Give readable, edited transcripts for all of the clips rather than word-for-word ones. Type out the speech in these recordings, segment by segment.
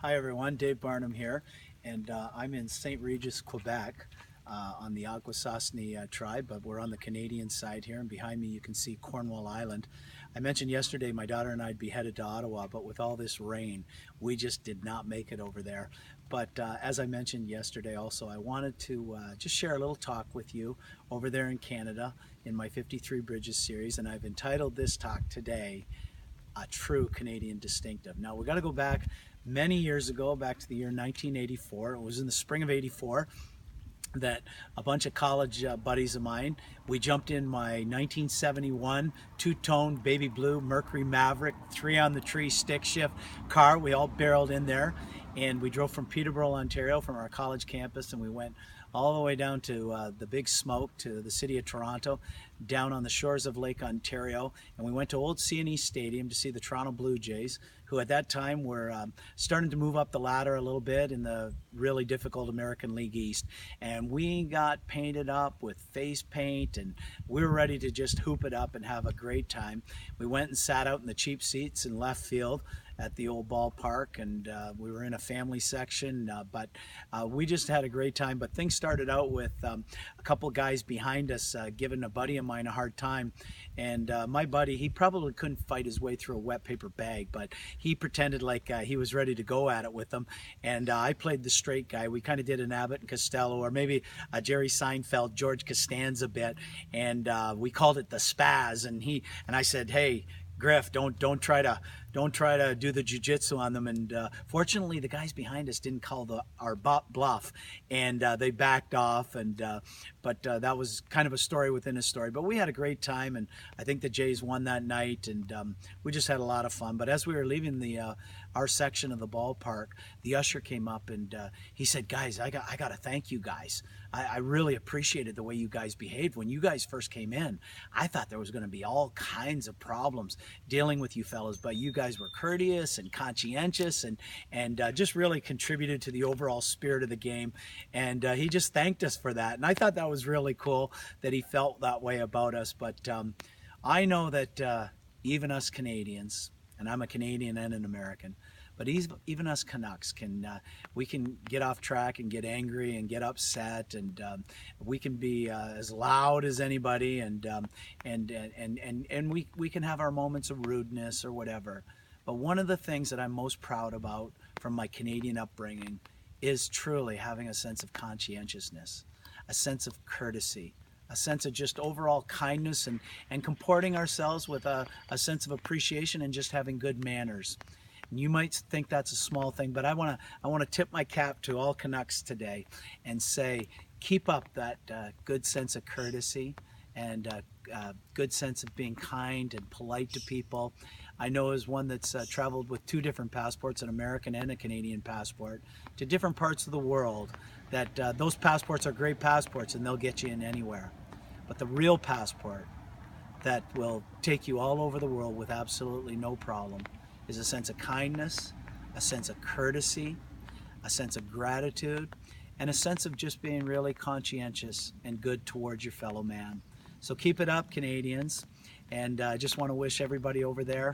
Hi everyone, Dave Barnum here, and I'm in St. Regis, Quebec, on the Akwesasne tribe, but we're on the Canadian side here, and behind me you can see Cornwall Island. I mentioned yesterday my daughter and I'd be headed to Ottawa, but with all this rain, we just did not make it over there. But as I mentioned yesterday also, I wanted to just share a little talk with you over there in Canada in my 53 Bridges series, and I've entitled this talk today, A True Canadian Distinctive. Now we're going to go back many years ago, back to the year 1984. It was in the spring of '84 that a bunch of college buddies of mine, we jumped in my 1971 two-tone baby blue Mercury Maverick 3-on-the-tree stick shift car. We all barreled in there and we drove from Peterborough, Ontario, from our college campus, and we went all the way down to the Big Smoke, to the city of Toronto, down on the shores of Lake Ontario, and we went to Old CNE Stadium to see the Toronto Blue Jays, who at that time were starting to move up the ladder a little bit in the really difficult American League East. And we got painted up with face paint, and we were ready to just hoop it up and have a great time. We went and sat out in the cheap seats in left field at the old ballpark, and we were in a family section, but we just had a great time. But things started out with a couple guys behind us giving a buddy of mine a hard time, and my buddy, he probably couldn't fight his way through a wet paper bag, but he pretended like he was ready to go at it with them, and I played the straight guy. We kind of did an Abbott and Costello, or maybe a Jerry Seinfeld, George Costanza bit, and we called it the spaz, and I said, hey, Griff, don't try to do the jiu-jitsu on them. And fortunately, the guys behind us didn't call our bluff, and they backed off. And but that was kind of a story within a story. But we had a great time, and I think the Jays won that night, and we just had a lot of fun. But as we were leaving our section of the ballpark, the usher came up and he said, "Guys, I got to thank you guys. I really appreciated the way you guys behaved when you guys first came in. I thought there was going to be all kinds of problems dealing with you fellas, but you guys were courteous and conscientious, and just really contributed to the overall spirit of the game." And he just thanked us for that, and I thought that was really cool that he felt that way about us. But I know that even us Canadians, and I'm a Canadian and an American, but even us Canucks we can get off track and get angry and get upset, and we can be as loud as anybody, and we can have our moments of rudeness or whatever. But one of the things that I'm most proud about from my Canadian upbringing is truly having a sense of conscientiousness, a sense of courtesy, a sense of just overall kindness, and comporting ourselves with a sense of appreciation and just having good manners. And you might think that's a small thing, but I want to tip my cap to all Canucks today and say, keep up that good sense of courtesy and good sense of being kind and polite to people. I know as one that's traveled with 2 different passports, an American and a Canadian passport, to different parts of the world, that those passports are great passports and they'll get you in anywhere. But the real passport that will take you all over the world with absolutely no problem is a sense of kindness, a sense of courtesy, a sense of gratitude, and a sense of just being really conscientious and good towards your fellow man. So keep it up, Canadians, and I just want to wish everybody over there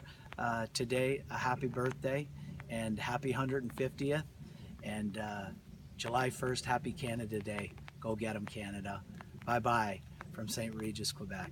today a happy birthday and happy 150th, and July 1st, happy Canada Day. Go get 'em, Canada. Bye-bye from St. Regis, Quebec.